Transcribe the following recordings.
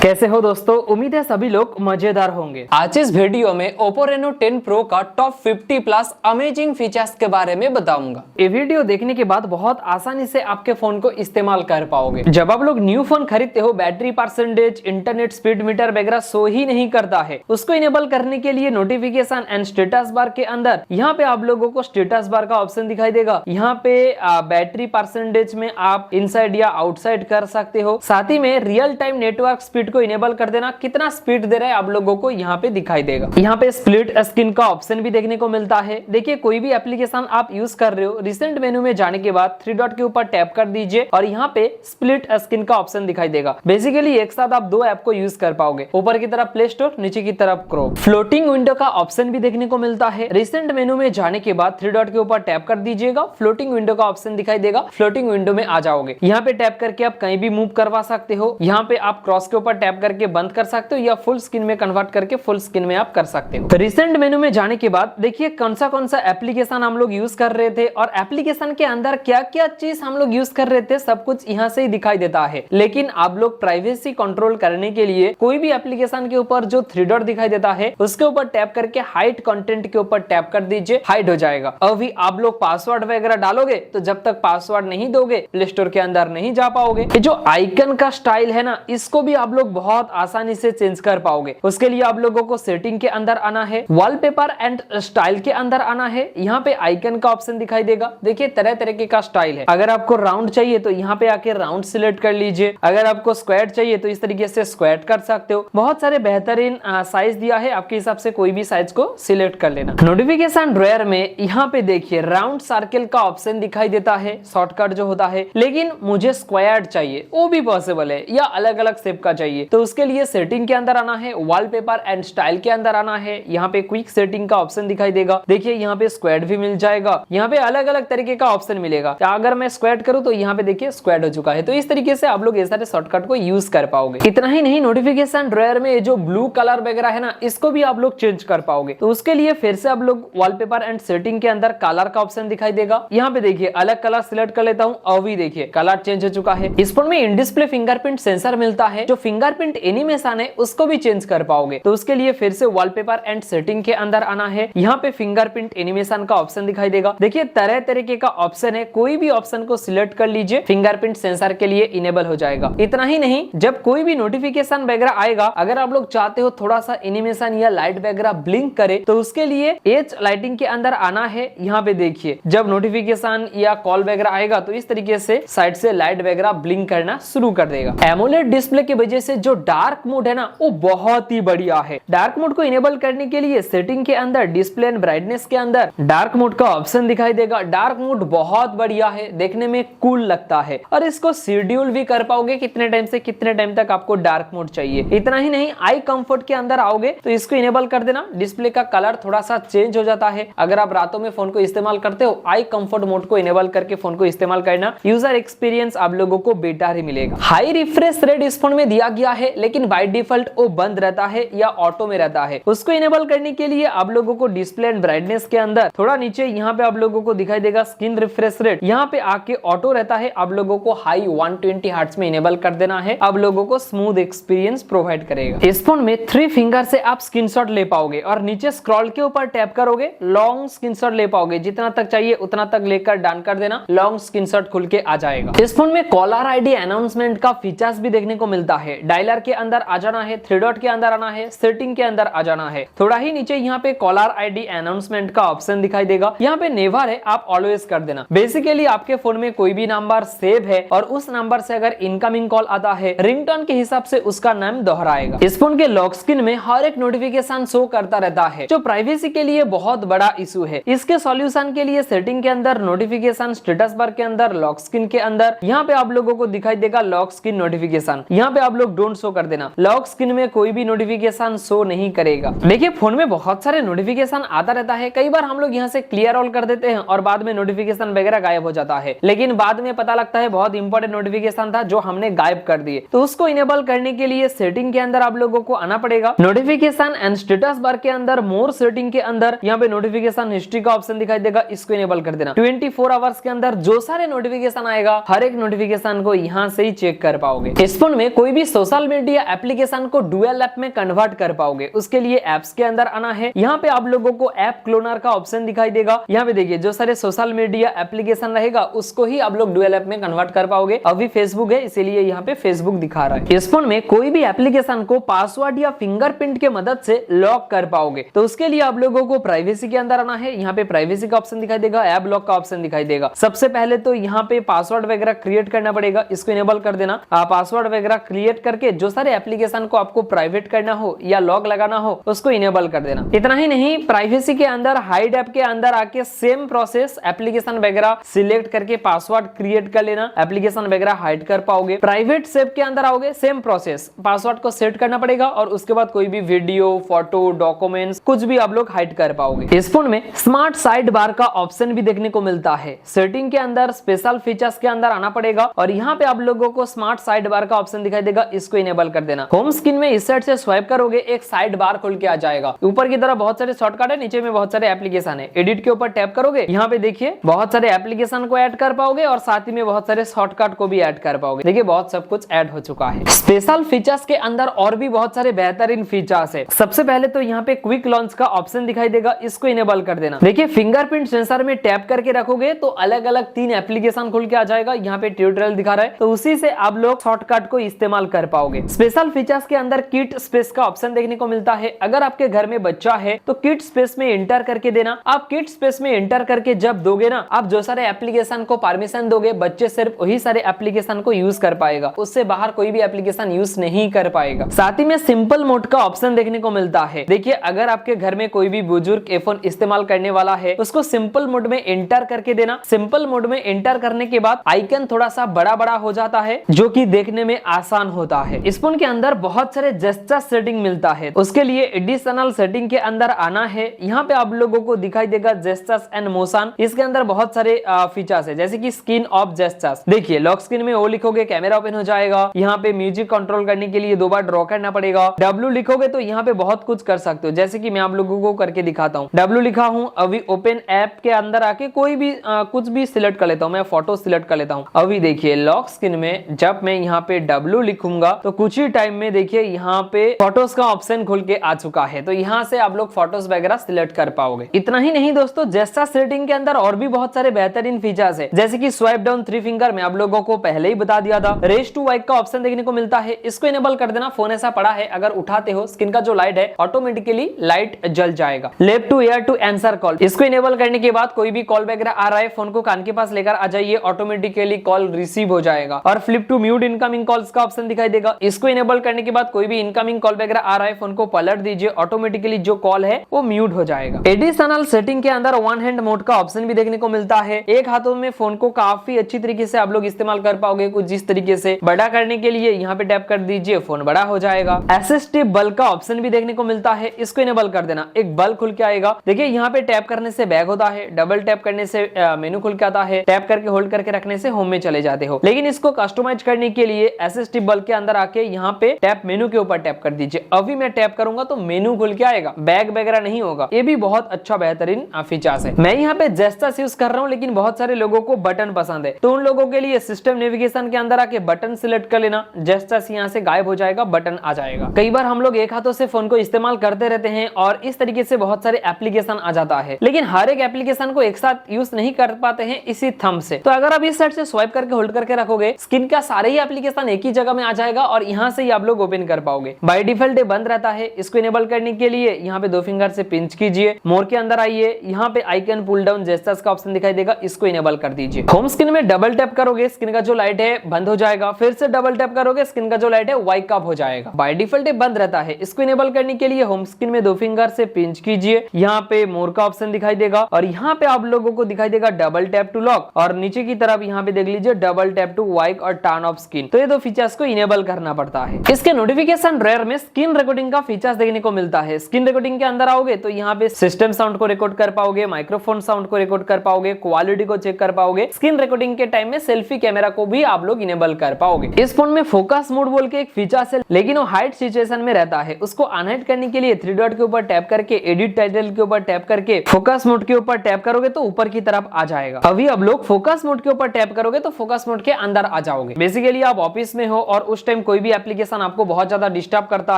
कैसे हो दोस्तों, उम्मीद है सभी लोग मजेदार होंगे। आज इस वीडियो में Oppo Reno 10 Pro का टॉप 50 प्लस अमेजिंग फीचर्स के बारे में बताऊंगा। ये वीडियो देखने के बाद बहुत आसानी से आपके फोन को इस्तेमाल कर पाओगे। जब आप लोग न्यू फोन खरीदते हो, battery percentage, internet speed metre वगैरह शो ही नहीं करता है। उसको इनेबल करने के लिए नोटिफिकेशन एंड स्टेटस बार के अंदर यहाँ पे आप लोगों को स्टेटस बार का ऑप्शन दिखाई देगा। यहाँ पे बैटरी परसेंटेज में आप इनसाइड या आउटसाइड कर सकते हो। साथ ही में रियल टाइम नेटवर्क स्पीड को इनेबल कर देना, कितना स्पीड दे रहा है आप लोगों को यहाँ पे दिखाई देगा। यहाँ पे स्प्लिट स्क्रीन का ऑप्शन भी देखने को मिलता है। देखिए, कोई भी एप्लीकेशन आप यूज कर रहे हो, रिसेंट मेनू में जाने के बाद 3 डॉट के ऊपर टैप कर दीजिए और यहाँ पे स्प्लिट स्क्रीन का ऑप्शन दिखाई देगा। बेसिकली एक साथ आप दो ऐप को यूज कर पाओगे, ऊपर की तरफ प्ले स्टोर, नीचे की तरफ क्रोम। फ्लोटिंग विंडो का ऑप्शन भी देखने को मिलता है। रिसेंट मेनू में जाने के बाद 3 डॉट के ऊपर टैप कर दीजिएगा, फ्लोटिंग विंडो का ऑप्शन दिखाई देगा, फ्लोटिंग विंडो में आ जाओगे। यहाँ पे टैप करके आप कहीं भी मूव करवा सकते हो। यहाँ पे आप क्रॉस के ऊपर टैप करके बंद कर सकते हो या फुल स्क्रीन में कन्वर्ट करके फुल स्क्रीन में आप कर सकते हो। रिसेंट मेनू में जाने के बाद देखिए कौन सा एप्लीकेशन हम लोग यूज कर रहे थे और एप्लीकेशन के अंदर क्या क्या चीज हम लोग यूज कर रहे थे, सब कुछ यहाँ से ही दिखाई देता है। लेकिन आप लोग प्राइवेसी कंट्रोल करने के लिए कोई भी एप्लीकेशन के ऊपर जो 3 डॉट दिखाई देता है उसके ऊपर टैप करके हाइड कंटेंट के ऊपर टैप कर दीजिए, हाइड हो जाएगा। अभी आप लोग पासवर्ड वगैरह डालोगे तो जब तक पासवर्ड नहीं दोगे प्ले स्टोर के अंदर नहीं जा पाओगे। ये जो आइकन का स्टाइल है ना, इसको भी आप लोग बहुत आसानी से चेंज कर पाओगे। उसके लिए आप लोगों को सेटिंग के अंदर आना है, वॉलपेपर एंड स्टाइल के अंदर आना है। यहाँ पे आइकन का ऑप्शन दिखाई देगा। देखिए तरह तरह का स्टाइल है। अगर आपको राउंड चाहिए तो यहाँ पे आके राउंड सिलेक्ट कर लीजिए। अगर आपको स्क्वायर चाहिए तो इस तरीके से स्क्वायर कर सकते हो। बहुत सारे बेहतरीन साइज दिया है, आपके हिसाब से कोई भी साइज को सिलेक्ट कर लेना। नोटिफिकेशन ड्रॉयर में यहाँ पे देखिए राउंड सर्कल का ऑप्शन दिखाई देता है, शॉर्टकट जो होता है। लेकिन मुझे स्क्वायर चाहिए, वो भी पॉसिबल है, या अलग अलग शेप का चाहिए तो उसके लिए सेटिंग के अंदर आना है, वॉलपेपर एंड स्टाइल के अंदर आना है। यहाँ पे क्विक सेटिंग का ऑप्शन दिखाई देगा। देखिए यहाँ पे स्क्वाड भी मिल जाएगा। यहाँ पे अलग अलग तरीके का ऑप्शन मिलेगा। अगर मैं स्क्वाड करूँ तो यहाँ पे देखिए स्क्वाड हो चुका है। तो इस तरीके से आप लोग ये सारे शॉर्टकट को यूज कर पाओगे। इतना ही नहीं, नोटिफिकेशन ड्रॉयर में जो ब्लू कलर वगैरह है ना, इसको भी आप लोग चेंज कर पाओगे। तो उसके लिए फिर से आप लोग वॉलपेपर एंड सेटिंग के अंदर कलर का ऑप्शन दिखाई देगा। यहाँ पे देखिए अलग कलर सिलेक्ट कर लेता हूँ, अभी देखिए कलर चेंज हो चुका है। इस फोन में इन डिस्प्ले फिंगरप्रिंट सेंसर मिलता है, जो फिंगरप्रिंट एनिमेशन है उसको भी चेंज कर पाओगे। तो उसके लिए फिर से वॉलपेपर एंड सेटिंग के अंदर आना है। यहाँ पे फिंगरप्रिंट एनिमेशन का ऑप्शन दिखाई देगा। देखिए तरह तरीके का ऑप्शन है, कोई भी ऑप्शन को सिलेक्ट कर लीजिए, फिंगरप्रिंट सेंसर के लिए इनेबल हो जाएगा। इतना ही नहीं, जब कोई भी नोटिफिकेशन वगैरह आएगा, अगर आप लोग चाहते हो थोड़ा सा एनिमेशन या लाइट वगैरह ब्लिंक करे तो उसके लिए एज लाइटिंग के अंदर आना है। यहाँ पे देखिए जब नोटिफिकेशन या कॉल वगैरह आएगा तो इस तरीके से साइड से लाइट वगैरह ब्लिंक करना शुरू कर देगा। एमोलेड डिस्प्ले की वजह से जो डार्क मोड है ना, वो बहुत ही बढ़िया है। डार्क मोड को इनेबल करने के लिए सेटिंग के अंदर डिस्प्ले एंड ब्राइटनेस के अंदर डार्क मोड का ऑप्शन दिखाई देगा। डार्क मोड बहुत बढ़िया है, देखने में कूल लगता है और इसको शेड्यूल भी कर पाओगे कितने टाइम से कितने टाइम तक आपको डार्क मोड चाहिए। इतना ही नहीं, आई कंफर्ट के अंदर आओगे तो इसको इनेबल कर देना। डिस्प्ले का कलर थोड़ा सा चेंज हो जाता है। अगर आप रातों में फोन को इस्तेमाल करते हो, आई कंफर्ट मोड को इनेबल करके फोन को इस्तेमाल करना, यूजर एक्सपीरियंस आप लोगों को बेटर ही मिलेगा। हाई रिफ्रेश रेट इस फोन में दिया गया है, लेकिन बाय डिफॉल्ट वो बंद रहता है या ऑटो में रहता है। उसको इनेबल करने के लिए आप लोगों को डिस्प्ले एंड ब्राइटनेस के अंदर थोड़ा नीचे यहाँ पे आप लोगों को दिखाई देगा स्क्रीन रिफ्रेश रेट, यहाँ पे आके ऑटो रहता है। आप लोगों को हाई 120 हर्ट्ज में इनेबल कर देना है, आप लोगों को स्मूथ एक्सपीरियंस प्रोवाइड करेगा। इस फोन में 3 फिंगर से आप स्क्रीनशॉट ले पाओगे और नीचे स्क्रॉल के ऊपर टैप करोगे, लॉन्ग स्क्रीनशॉट ले पाओगे। जितना तक चाहिए उतना तक लेकर डन कर देना, लॉन्ग स्क्रीनशॉट खुल के आ जाएगा। इस फोन में कॉलर आईडी अनाउंसमेंट का फीचर्स भी देखने को मिलता है। डायलर के अंदर आ जाना है, 3 डॉट के अंदर आना है, सेटिंग के अंदर आ जाना है। थोड़ा ही नीचे यहाँ पे कॉलर आईडी अनाउंसमेंट का ऑप्शन दिखाई देगा। यहाँ पे नेवर है, आप ऑलवेज कर देना। बेसिकली आपके फोन में कोई भी नंबर सेव है और उस नंबर से अगर इनकमिंग कॉल आता है, रिंगटोन के हिसाब से उसका नाम दोहराएगा। इस फोन के लॉक स्क्रीन में हर एक नोटिफिकेशन शो करता रहता है, जो प्राइवेसी के लिए बहुत बड़ा इशू है। इसके सॉल्यूशन के लिए सेटिंग के अंदर, नोटिफिकेशन स्टेटस बार के अंदर, लॉक स्क्रीन के अंदर यहाँ पे आप लोगों को दिखाई देगा लॉक स्क्रीन नोटिफिकेशन। यहाँ पे आप लोग डोंट शो कर देना, लॉक स्क्रीन में कोई भी नोटिफिकेशन शो नहीं करेगा। देखिए फोन में बहुत सारे नोटिफिकेशन आता रहता है, कई बार हम लोग यहाँ से क्लियर ऑल कर देते हैं और बाद में नोटिफिकेशन वगैरह गायब हो जाता है। लेकिन बाद में पता लगता है बहुत इंपॉर्टेंट नोटिफिकेशन था जो हमने गायब कर दिए। तो उसको इनेबल करने के लिए सेटिंग के अंदर आप लोगों को आना पड़ेगा। नोटिफिकेशन एंड स्टेटस बार के अंदर मोर सेटिंग के अंदर यहाँ पे नोटिफिकेशन हिस्ट्री का ऑप्शन दिखाई देगा, इसको इनेबल कर देना। 24 आवर्स के अंदर जो सारे नोटिफिकेशन आएगा, हर एक नोटिफिकेशन को यहाँ से ही चेक कर पाओगे। इस फोन में कोई भी सोशल सोशल मीडिया एप्लीकेशन को डुअल ऐप में कन्वर्ट कर पाओगे। उसके लिए एप्स के अंदर आना है। यहाँ पे आप लोगों को ऐप क्लोनर का ऑप्शन दिखाई देगा। यहाँ पे देखिए जो सारे सोशल मीडिया एप्लीकेशन रहेगा उसको ही आप लोग डुअल ऐप में कन्वर्ट कर पाओगे। अभी फेसबुक है इसीलिए यहाँ पे फेसबुक दिखा रहा है। इस फोन में कोई भी एप्लीकेशन को पासवर्ड या फिंगरप्रिंट के मदद से लॉक कर पाओगे। तो उसके लिए आप लोगों को प्राइवेसी के अंदर आना है। यहाँ पे प्राइवेसी का ऑप्शन दिखाई देगा, ऐप लॉक का ऑप्शन दिखाई देगा। सबसे पहले तो यहाँ पे पासवर्ड वगैरह क्रिएट करना पड़ेगा, इसको इनेबल कर देना। पासवर्ड वगैरह क्रिएट करके जो सारे एप्लीकेशन को आपको प्राइवेट करना हो या लॉक लगाना हो उसको इनेबल कर देना। इतना ही नहीं, प्राइवेसी के अंदर हाइड ऐप के अंदर आके सेम प्रोसेस एप्लीकेशन वगैरह सिलेक्ट करके पासवर्ड क्रिएट कर लेना, एप्लीकेशन वगैरह हाइड कर पाओगे। प्राइवेट सेव के अंदर आओगे, सेम प्रोसेस, पासवर्ड को सेट करना पड़ेगा और उसके बाद कोई भी वीडियो, फोटो, डॉक्यूमेंट्स कुछ भी आप लोग हाइड कर पाओगे। इस फोन में स्मार्ट साइड बार का ऑप्शन भी देखने को मिलता है। सेटिंग के अंदर स्पेशल फीचर्स के अंदर आना पड़ेगा और यहाँ पे आप लोगों को स्मार्ट साइड बार का ऑप्शन दिखाई देगा, इसको इनेबल कर देना। होम स्क्रीन में इस साइड से स्वाइप करोगे एक साइड बार खुल के आ जाएगा। ऊपर की तरफ बहुत सारे शॉर्टकट है, नीचे में बहुत सारे एप्लीकेशन है। एडिट के ऊपर टैप करोगे, यहाँ पे देखिए बहुत सारे एप्लीकेशन को ऐड कर पाओगे और साथ ही में बहुत सारे शॉर्टकट को भी ऐड कर पाओगे। देखिए बहुत सब कुछ ऐड हो चुका है। स्पेशल फीचर्स के अंदर और भी बहुत सारे बेहतरीन फीचर्स है। सबसे पहले तो यहाँ पे क्विक लॉन्च का ऑप्शन दिखाई देगा, इसको इनेबल कर देना। देखिए फिंगरप्रिंट सेंसर में टैप करके रखोगे तो अलग अलग 3 एप्लीकेशन खुल के आ जाएगा। यहाँ पे ट्यूटोरियल दिखा रहा है तो उसी से आप लोग शॉर्टकट को इस्तेमाल कर पाओगे। स्पेशल फीचर्स के अंदर किट स्पेस का ऑप्शन देखने को मिलता है। अगर आपके घर में बच्चा है तो किट स्पेस में एंटर करके देना। आप किट स्पेस में एंटर करके जब दोगे ना, आप जो सारे एप्लीकेशन को परमिशन दोगे, बच्चे सिर्फ वही सारे एप्लीकेशन को यूज कर पाएगा, उससे बाहर कोई भी एप्लीकेशन यूज नहीं कर पाएगा। साथ ही में सिंपल मोड का ऑप्शन देखने को मिलता है। देखिए अगर आपके घर में कोई भी बुजुर्ग फोन इस्तेमाल करने वाला है उसको सिंपल मोड में एंटर करके देना। सिंपल मोड में एंटर करने के बाद आइकन थोड़ा सा बड़ा बड़ा हो जाता है जो कि देखने में आसान होता है। इस फोन के अंदर बहुत सारे जेस्चर सेटिंग मिलता है। उसके लिए एडिशनल सेटिंग के अंदर आना है। यहाँ पे आप लोगों को दिखाई देगा जेस्चर्स एंड मोशन। इसके अंदर बहुत सारे फीचर्स है जैसे कि स्क्रीन ऑफ जेस्चर्स। देखिए लॉक स्क्रीन में ओ लिखोगे कैमरा ओपन हो जाएगा। यहाँ पे म्यूजिक कंट्रोल करने के लिए 2 बार ड्रॉ करना पड़ेगा। W लिखोगे तो यहाँ पे बहुत कुछ कर सकते हो, जैसे कि मैं आप लोगों को करके दिखाता हूँ। W लिखा हूँ, अभी ओपन ऐप के अंदर आके कोई भी कुछ भी सिलेक्ट कर लेता हूँ। मैं फोटो सिलेक्ट कर लेता हूँ। अभी देखिए लॉक स्क्रीन में जब मैं यहाँ पे W लिखूंगा तो कुछ ही टाइम में देखिए यहाँ पे फोटोज का ऑप्शन खुल के आ चुका है। तो यहाँ से आप लोग फोटोज वगैरह सिलेक्ट कर पाओगे। इतना ही नहीं दोस्तों, जेस्चर सेटिंग के अंदर और भी बहुत सारे बेहतरीन फीचर्स है, जैसे कि स्वाइप डाउन 3 फिंगर में आप लोगों को पहले ही बता दिया था। रेज टू वाइक का ऑप्शन देखने को मिलता है, इसको इनेबल कर देना। फोन ऐसा पड़ा है अगर उठाते हो स्क्रीन का जो लाइट है ऑटोमेटिकली लाइट जल जाएगा। Lift to ear to answer call, इसको इनेबल करने के बाद कोई भी कॉल वगैरह आ रहा है फोन को कान के पास लेकर आ जाइए, ऑटोमेटिकली कॉल रिसीव हो जाएगा। और flip to mute incoming calls का ऑप्शन दिखाई देगा, इसको इनेबल करने के बाद कोई भी इनकमिंग कॉल वगैरह आ रहा है फोन को पलट दीजिए, ऑटोमेटिकली जो कॉल है वो म्यूट हो जाएगा। एडिशनल सेटिंग के अंदर वन हैंड मोड का ऑप्शन भी देखने को मिलता है। एक हाथों में फोन को काफी अच्छी तरीके से आप लोग इस्तेमाल कर पाओगे। कुछ जिस तरीके से बड़ा करने के लिए यहाँ पे टैप कर दीजिए, फोन बड़ा हो जाएगा। असिस्टिव बल्ब का ऑप्शन भी देखने को मिलता है, इसको इनेबल कर देना। एक बल्ब खुल के आएगा। देखिए यहाँ पे टैप करने से बैक होता है, डबल टैप करने से मेनू खुल के आता है, टैप करके होल्ड करके रखने से होम में चले जाते हो। लेकिन इसको कस्टमाइज करने के लिए असिस्टिव बल्ब के अंदर आके यहाँ पे टैप मेनू के ऊपर टैप कर दीजिए। अभी मैं टैप करूंगा तो मेनू खुल के आएगा, बैक वगैरह नहीं होगा। ये भी बहुत अच्छा बेहतरीन फीचर्स है। मैं यहाँ पे जेस्चर्स यूज कर रहा हूँ, लेकिन बहुत सारे लोगों को बटन पसंद है, तो उन लोगों के लिए सिस्टम नेविगेशन के अंदर आके बटन सिलेक्ट कर लेना। जेस्चर्स यहाँ से गायब हो जाएगा, बटन आ जाएगा। कई बार हम लोग एक हाथों से फोन को इस्तेमाल करते रहते हैं और इस तरीके से बहुत सारे एप्लीकेशन आ जाता है, लेकिन हर एक एप्लीकेशन को एक साथ यूज नहीं कर पाते हैं इसी थंब से। तो अगर आप इस साइड से स्वाइप करके होल्ड करके रखोगे, स्क्रीन का सारे ही एप्लीकेशन एक ही जगह में आ जाएगा और यहाँ से ही आप लोग ओपन कर पाओगे। बाय डिफॉल्ट बंद रहता है, इसको इनेबल करने के लिए यहाँ पे 2 फिंगर से पिंच कीजिए, मोर के अंदर आइए, यहाँ पे आइकन पुल डाउन जेस्चर्स का ऑप्शन दिखाई देगा, इसको इनेबल कर दीजिए। होम स्क्रीन में डबल टैप करोगे, स्क्रीन का जो लाइट है बंद हो जाएगा। फिर से डबल टैप करोगे, स्क्रीन का जो लाइट है वाइक ऑफ हो जाएगा। बाय डिफॉल्ट बंद रहता है, इसको इनेबल करने के लिए होम स्क्रीन में 2 फिंगर से पिंच कीजिए, यहाँ पे मोर का ऑप्शन दिखाई देगा और यहाँ पे आप लोगों को दिखाई देगा डबल टैप टू लॉक, और नीचे की तरफ यहाँ पे देख लीजिए डबल टैप टू वाइक और टर्न ऑफ स्क्रीन। तो ये 2 फीचर्स को इनेबल करना पड़ता है। इसके नोटिफिकेशन रेयर में स्क्रीन रिकॉर्डिंग का फीचर्स देखने को मिलता है। स्क्रीन रिकॉर्डिंग के अंदर आओगे तो यहाँ पे सिस्टम साउंड को रिकॉर्ड कर पाओगे, माइक्रोफोन साउंड को रिकॉर्ड कर पाओगे, क्वालिटी को चेक कर पाओगे। स्क्रीन रिकॉर्डिंग के टाइम में सेल्फी कैमरा को भी आप लोग इनेबल कर पाओगे। इस फोन में फोकस मोड बोल के एक फीचर है, लेकिन वो हाइड सिचुएशन में रहता है। उसको अनहाइड करने के लिए 3 डॉट के ऊपर टैप करके, एडिट टाइटल के ऊपर टैप करके, फोकस मोड के ऊपर टैप करोगे तो ऊपर की तरफ आ जाएगा। अभी आप लोग फोकस मोड के ऊपर टैप करोगे तो फोकस मोड के अंदर आ जाओगे। बेसिकली आप ऑफिस में हो और उस टाइम टाइम कोई भी एप्लीकेशन आपको बहुत ज्यादा डिस्टर्ब करता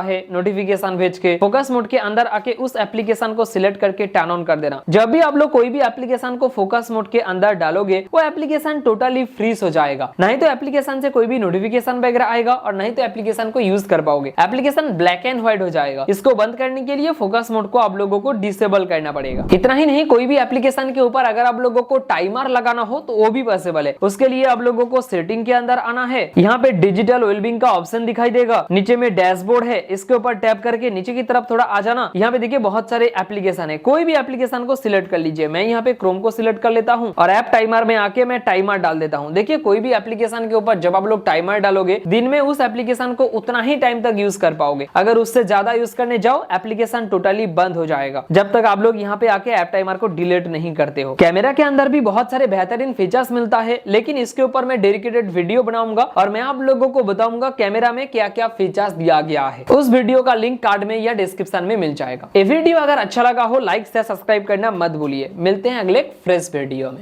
है, नोटिफिकेशन भेज के, फोकस मोड के अंदर आके उस एप्लीकेशन को सिलेक्ट करके टर्न ऑन कर देना। जब भी आप लोग कोई भी एप्लीकेशन को फोकस मोड के अंदर डालोगे वो एप्लीकेशन टोटली फ्रीज हो जाएगा। नहीं तो एप्लीकेशन से कोई भी नोटिफिकेशन वगैरह आएगा और नहीं तो एप्लीकेशन को यूज कर पाओगे। एप्लीकेशन ब्लैक एंड व्हाइट हो जाएगा। इसको बंद करने के लिए फोकस मोड को आप लोगों को डिसेबल करना पड़ेगा। इतना ही नहीं, कोई भी एप्लीकेशन के ऊपर अगर आप लोगों को टाइमर लगाना हो तो वो भी पॉसिबल है। उसके लिए आप लोगों को सेटिंग के अंदर आना है। यहाँ पे डिजिटल वेलबींग का ऑप्शन दिखाई देगा, नीचे में डैशबोर्ड है, इसके ऊपर टैप करके नीचे की तरफ थोड़ा आ जाना। यहाँ पे देखिए बहुत सारे एप्लीकेशन है, कोई भी एप्लीकेशन को सिलेक्ट कर लीजिए। मैं यहाँ पे क्रोम को सिलेक्ट कर लेता हूँ और ऐप टाइमर में आके मैं टाइमर डाल देता हूँ। देखिए कोई भी एप्लीकेशन के ऊपर जब आप लोग टाइमर डालोगे दिन में उस एप्लीकेशन को उतना ही टाइम तक यूज कर पाओगे। अगर उससे ज्यादा यूज करने जाओ एप्लीकेशन टोटली बंद हो जाएगा, जब तक आप लोग यहाँ पे आके ऐप टाइमर को डिलीट नहीं करते हो। कैमरा के अंदर भी बहुत सारे बेहतरीन फीचर्स मिलता है, लेकिन इसके ऊपर मैं डेडिकेटेड वीडियो बनाऊंगा और मैं आप लोगों को बताऊंगा कैमरा में क्या क्या फीचर्स दिया गया है। उस वीडियो का लिंक कार्ड में या डिस्क्रिप्शन में मिल जाएगा। ये वीडियो अगर अच्छा लगा हो लाइक से सब्सक्राइब करना मत भूलिए। मिलते हैं अगले फ्रेश वीडियो में।